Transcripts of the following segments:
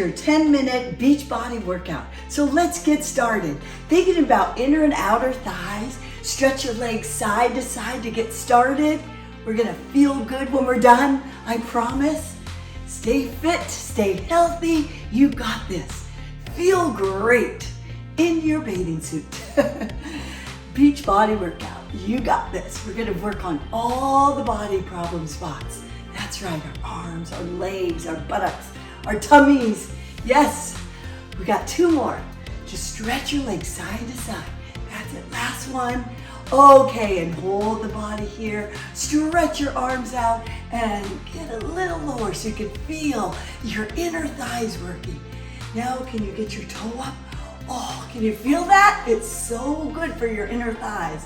your 10-minute beach body workout. So let's get started. Thinking about inner and outer thighs, stretch your legs side to side to get started. We're gonna feel good when we're done, I promise. Stay fit, stay healthy, you got this. Feel great in your bathing suit. Beach body workout, you got this. We're gonna work on all the body problem spots. That's right, our arms, our legs, our buttocks, our tummies. Yes, we got 2 more. Just stretch your legs side to side. That's it, last one. Okay, and hold the body here. Stretch your arms out and get a little lower so you can feel your inner thighs working. Now, can you get your toe up? Oh, can you feel that? It's so good for your inner thighs.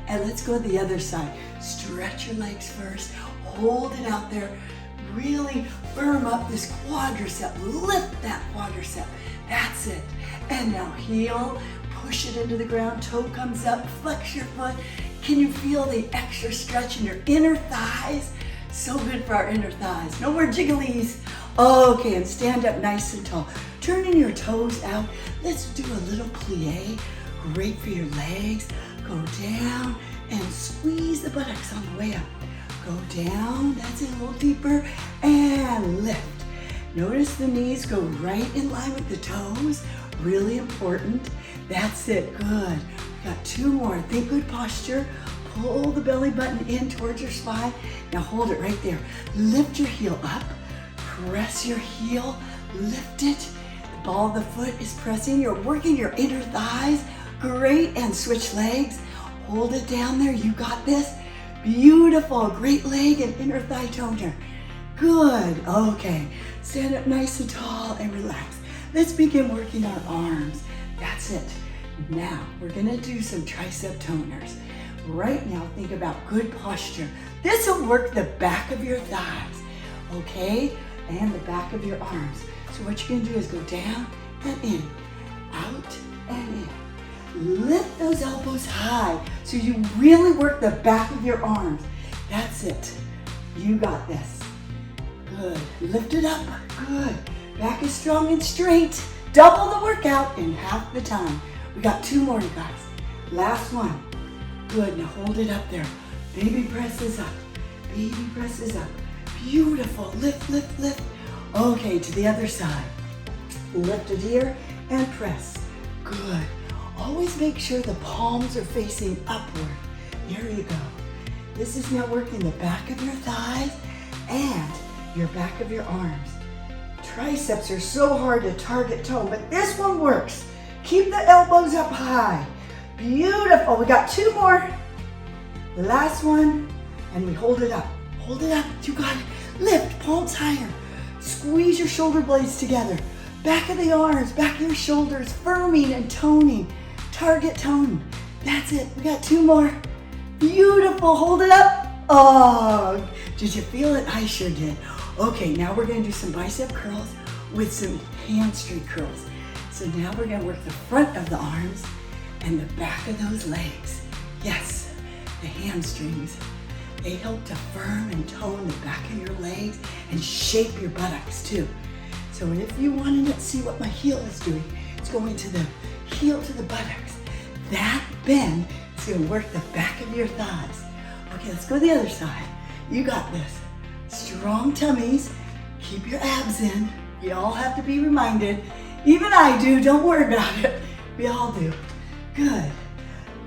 And let's go to the other side. Stretch your legs first. Hold it out there. Really firm up this quadricep. Lift that quadricep. That's it. And now heel. Push it into the ground. Toe comes up. Flex your foot. Can you feel the extra stretch in your inner thighs? So good for our inner thighs. No more jigglies. Okay, and stand up nice and tall. Turning your toes out. Let's do a little plie. Great for your legs. Go down and squeeze the buttocks on the way up. Go down, that's it, a little deeper, and lift. Notice the knees go right in line with the toes. Really important. That's it, good. We got 2 more. Think good posture. Pull the belly button in towards your spine. Now hold it right there. Lift your heel up. Press your heel. Lift it. The ball of the foot is pressing. You're working your inner thighs. Great, and switch legs. Hold it down there. You got this. Beautiful. Great leg and inner thigh toner. Good. Okay. Stand up nice and tall and relax. Let's begin working our arms. That's it. Now, we're going to do some tricep toners. Right now, think about good posture. This will work the back of your thighs, okay? And the back of your arms. So what you're going to do is go down and in, out and in. Lift those elbows high so you really work the back of your arms. That's it. You got this. Good. Lift it up. Good. Back is strong and straight. Double the workout in half the time. We got 2 more, you guys. Last one. Good. Now hold it up there. Baby presses up. Baby presses up. Beautiful. Lift, lift, lift. Okay, to the other side. Lift it here and press. Good. Always make sure the palms are facing upward. There you go. This is now working the back of your thighs and your back of your arms. Triceps are so hard to target tone, but this one works. Keep the elbows up high. Beautiful. We got 2 more. Last one, and we hold it up. Hold it up. You got it. Lift, palms higher. Squeeze your shoulder blades together. Back of the arms, back of your shoulders, firming and toning. Target tone. That's it. We got 2 more. Beautiful. Hold it up. Oh, did you feel it? I sure did. Okay, now we're going to do some bicep curls with some hamstring curls. So now we're going to work the front of the arms and the back of those legs. Yes, the hamstrings. They help to firm and tone the back of your legs and shape your buttocks too. So if you want to see what my heel is doing, it's going to the heel to the buttocks. That bend is going to work the back of your thighs. Okay, let's go to the other side. You got this. Strong tummies. Keep your abs in. We all have to be reminded. Even I do. Don't worry about it. We all do. Good.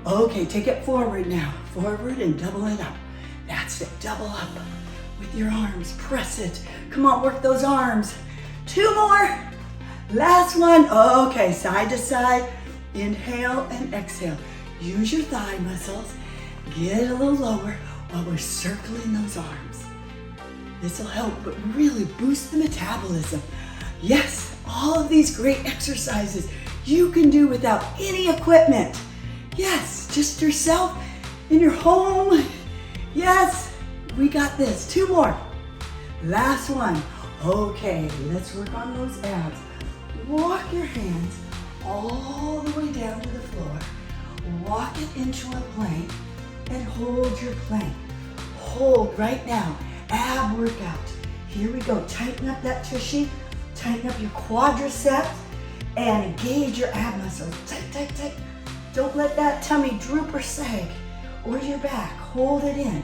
Okay, take it forward now. Forward and double it up. That's it. Double up with your arms. Press it. Come on, work those arms. 2 more. Last one. Okay, side to side. Inhale and exhale. Use your thigh muscles. Get a little lower while we're circling those arms. This will help but really boost the metabolism. Yes, all of these great exercises you can do without any equipment. Yes, just yourself in your home. Yes, we got this. 2 more. Last one. Okay, let's work on those abs. Walk your hands all the way down to the floor. Walk it into a plank and hold your plank. Hold right now. Ab workout. Here we go. Tighten up that tushy. Tighten up your quadriceps and engage your ab muscles. Tight, tight, tight. Don't let that tummy droop or sag, or your back. Hold it in.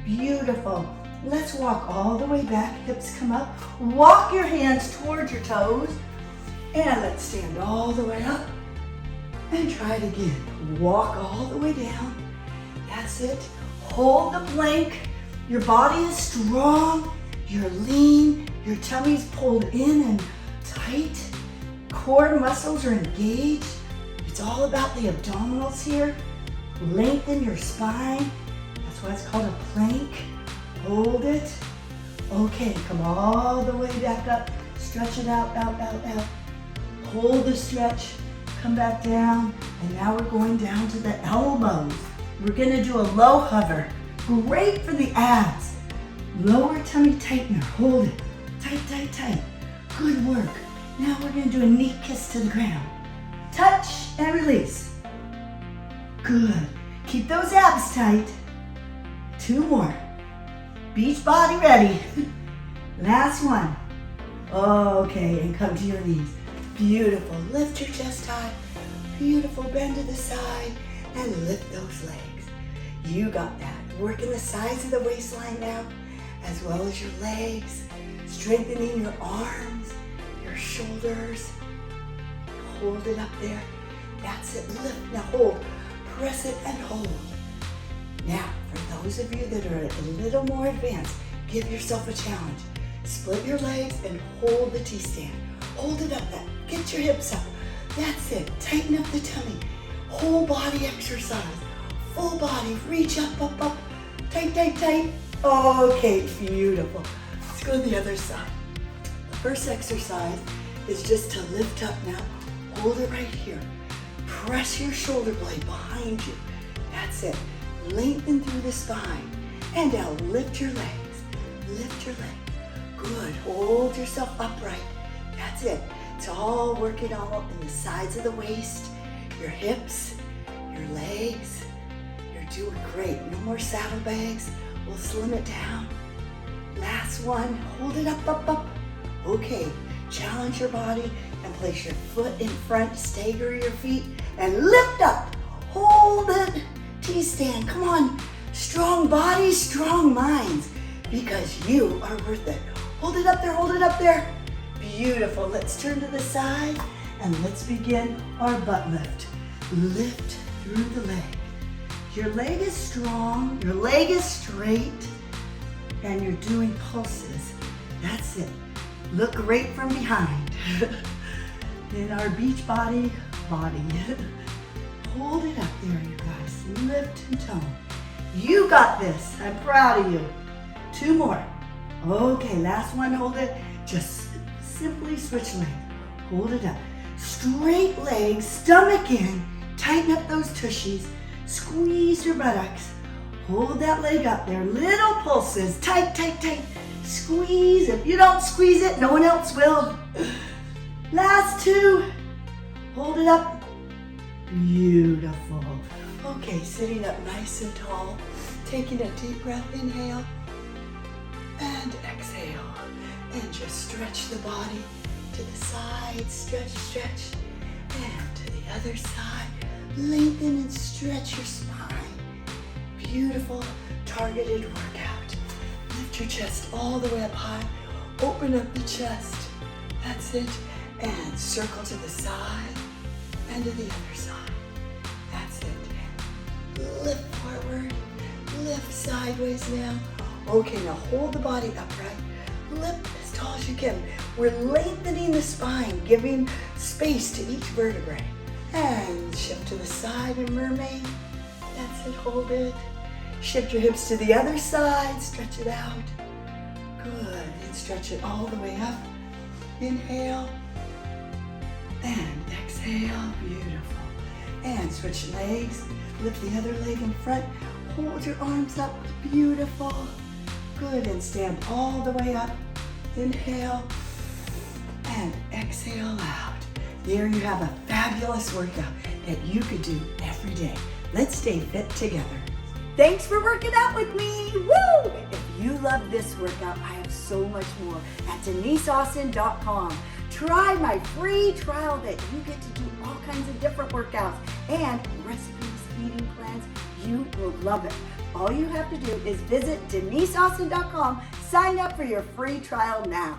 Beautiful. Let's walk all the way back. Hips come up. Walk your hands towards your toes. And let's stand all the way up. And try it again. Walk all the way down. That's it. Hold the plank. Your body is strong. You're lean. Your tummy's pulled in and tight. Core muscles are engaged. It's all about the abdominals here. Lengthen your spine. That's why it's called a plank. Hold it. Okay, come all the way back up. Stretch it out, out, out, out. Hold the stretch. Come back down. And now we're going down to the elbows. We're gonna do a low hover. Great for the abs. Lower tummy tightener. Hold it. Tight, tight, tight. Good work. Now we're gonna do a knee kiss to the ground. Touch and release. Good. Keep those abs tight. 2 more. Beach body ready. Last one. Okay, and come to your knees. Beautiful. Lift your chest high. Beautiful. Bend to the side and lift those legs. You got that. Working the sides of the waistline now, as well as your legs. Strengthening your arms, your shoulders. Hold it up there. That's it. Lift. Now hold. Press it and hold. Now, for those of you that are a little more advanced, give yourself a challenge. Split your legs and hold the T-stand. Hold it up there. Get your hips up. That's it. Tighten up the tummy. Whole body exercise. Full body. Reach up, up, up. Tight, tight, tight. Okay, beautiful. Let's go to the other side. The first exercise is just to lift up now. Hold it right here. Press your shoulder blade behind you. That's it. Lengthen through the spine. And now lift your legs. Lift your leg. Good. Hold yourself upright. That's it. It's all working all in the sides of the waist, your hips, your legs. You're doing great. No more saddlebags. We'll slim it down. Last one. Hold it up, up, up. Okay. Challenge your body and place your foot in front. Stagger your feet and lift up. Hold it. T-stand. Come on. Strong bodies, strong minds, because you are worth it. Hold it up there. Hold it up there. Beautiful. Let's turn to the side and let's begin our butt lift. Lift through the leg. Your leg is strong, your leg is straight, and you're doing pulses. That's it. Look great from behind. In our beach body. Hold it up there, you guys. Lift and tone. You got this. I'm proud of you. 2 more. Okay, last one. Hold it. Just simply switch legs. Hold it up. Straight legs, stomach in. Tighten up those tushies. Squeeze your buttocks. Hold that leg up there. Little pulses. Tight, tight, tight. Squeeze. If you don't squeeze it, no one else will. Last 2. Hold it up. Beautiful. Okay, sitting up nice and tall. Taking a deep breath. Inhale. And exhale. And just stretch the body to the side. Stretch, stretch. And to the other side. Lengthen and stretch your spine. Beautiful, targeted workout. Lift your chest all the way up high. Open up the chest. That's it. And circle to the side and to the other side. That's it. Lift forward. Lift sideways now. Okay, now hold the body upright. Lift as tall as you can. We're lengthening the spine, giving space to each vertebrae. And shift to the side and mermaid. That's it, hold it. Shift your hips to the other side, stretch it out. Good, and stretch it all the way up. Inhale. And exhale, beautiful. And switch legs, lift the other leg in front. Hold your arms up, beautiful. Good, and stand all the way up. Inhale. And exhale out. There you have a fabulous workout that you could do every day. Let's stay fit together. Thanks for working out with me. Woo! If you love love this workout, I have so much more at DeniseAustin.com. Try my free trial that you get to do all kinds of different workouts and recipes, eating plans. You will love it. All you have to do is visit DeniseAustin.com, sign up for your free trial now.